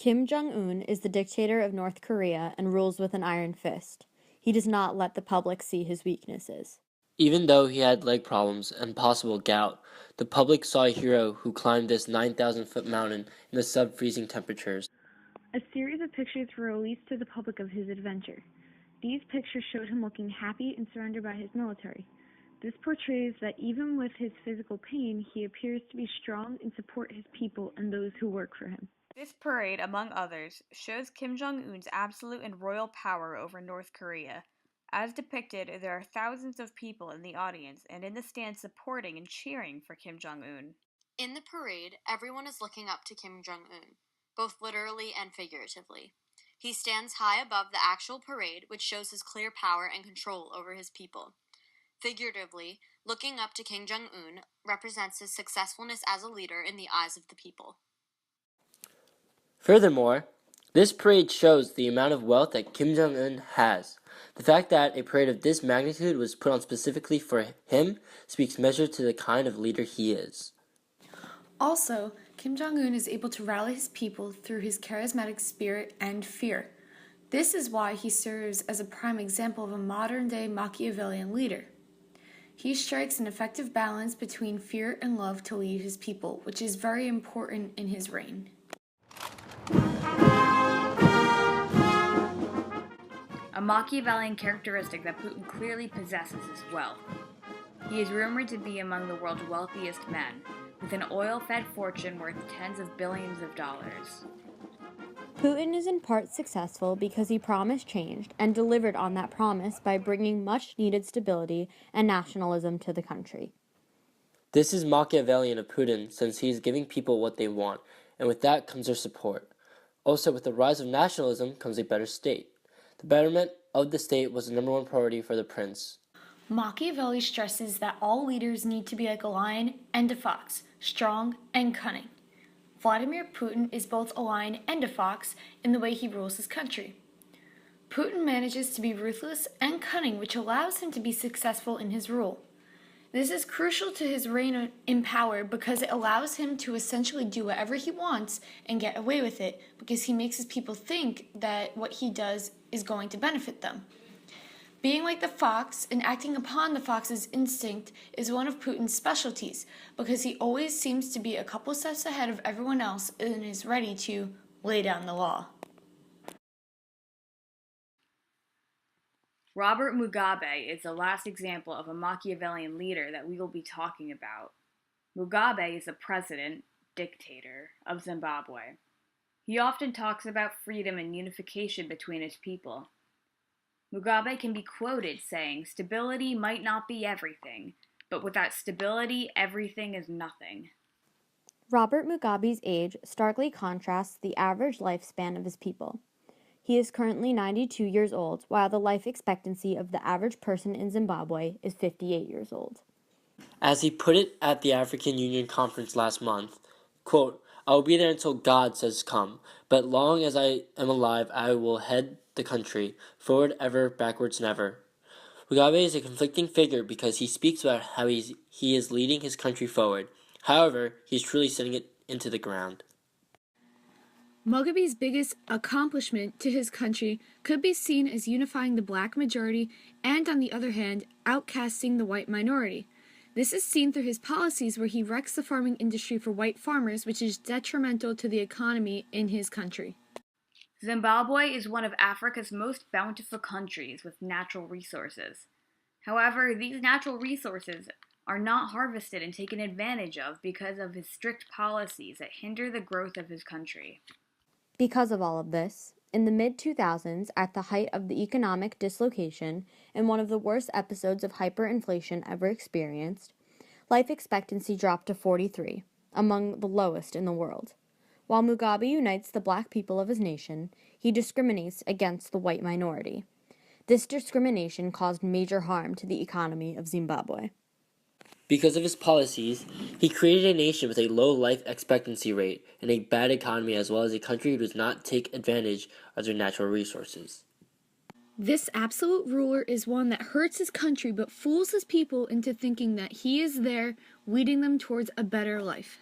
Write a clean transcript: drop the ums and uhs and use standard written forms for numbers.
Kim Jong-un is the dictator of North Korea and rules with an iron fist. He does not let the public see his weaknesses. Even though he had leg problems and possible gout, the public saw a hero who climbed this 9,000-foot mountain in the sub-freezing temperatures. A series of pictures were released to the public of his adventure. These pictures showed him looking happy and surrounded by his military. This portrays that even with his physical pain, he appears to be strong and support his people and those who work for him. This parade, among others, shows Kim Jong-un's absolute and royal power over North Korea. As depicted, there are thousands of people in the audience and in the stands supporting and cheering for Kim Jong-un. In the parade, everyone is looking up to Kim Jong-un, both literally and figuratively. He stands high above the actual parade, which shows his clear power and control over his people. Figuratively, looking up to Kim Jong-un represents his successfulness as a leader in the eyes of the people. Furthermore, this parade shows the amount of wealth that Kim Jong-un has. The fact that a parade of this magnitude was put on specifically for him speaks measure to the kind of leader he is. Also, Kim Jong-un is able to rally his people through his charismatic spirit and fear. This is why he serves as a prime example of a modern-day Machiavellian leader. He strikes an effective balance between fear and love to lead his people, which is very important in his reign. A Machiavellian characteristic that Putin clearly possesses is wealth. He is rumored to be among the world's wealthiest men, with an oil-fed fortune worth tens of billions of dollars. Putin is in part successful because he promised change and delivered on that promise by bringing much-needed stability and nationalism to the country. This is Machiavellian of Putin since he is giving people what they want, and with that comes their support. Also, with the rise of nationalism comes a better state. The betterment of the state was the number one priority for the prince. Machiavelli stresses that all leaders need to be like a lion and a fox, strong and cunning. Vladimir Putin is both a lion and a fox in the way he rules his country. Putin manages to be ruthless and cunning, which allows him to be successful in his rule. This is crucial to his reign in power because it allows him to essentially do whatever he wants and get away with it because he makes his people think that what he does is going to benefit them. Being like the fox and acting upon the fox's instinct is one of Putin's specialties because he always seems to be a couple steps ahead of everyone else and is ready to lay down the law. Robert Mugabe is the last example of a Machiavellian leader that we will be talking about. Mugabe is the dictator of Zimbabwe. He often talks about freedom and unification between his people. Mugabe can be quoted saying, "Stability might not be everything, but without stability, everything is nothing." Robert Mugabe's age starkly contrasts the average lifespan of his people. He is currently 92 years old, while the life expectancy of the average person in Zimbabwe is 58 years old. As he put it at the African Union conference last month, quote, "I will be there until God says come, but long as I am alive, I will head the country, forward ever, backwards never." Mugabe is a conflicting figure because he speaks about how he is leading his country forward. However, he is truly sending it into the ground. Mugabe's biggest accomplishment to his country could be seen as unifying the black majority and, on the other hand, outcasting the white minority. This is seen through his policies where he wrecks the farming industry for white farmers, which is detrimental to the economy in his country. Zimbabwe is one of Africa's most bountiful countries with natural resources. However, these natural resources are not harvested and taken advantage of because of his strict policies that hinder the growth of his country. Because of all of this, in the mid-2000s, at the height of the economic dislocation and one of the worst episodes of hyperinflation ever experienced, life expectancy dropped to 43, among the lowest in the world. While Mugabe unites the black people of his nation, he discriminates against the white minority. This discrimination caused major harm to the economy of Zimbabwe. Because of his policies, he created a nation with a low life expectancy rate and a bad economy, as well as a country who does not take advantage of their natural resources. This absolute ruler is one that hurts his country but fools his people into thinking that he is there leading them towards a better life.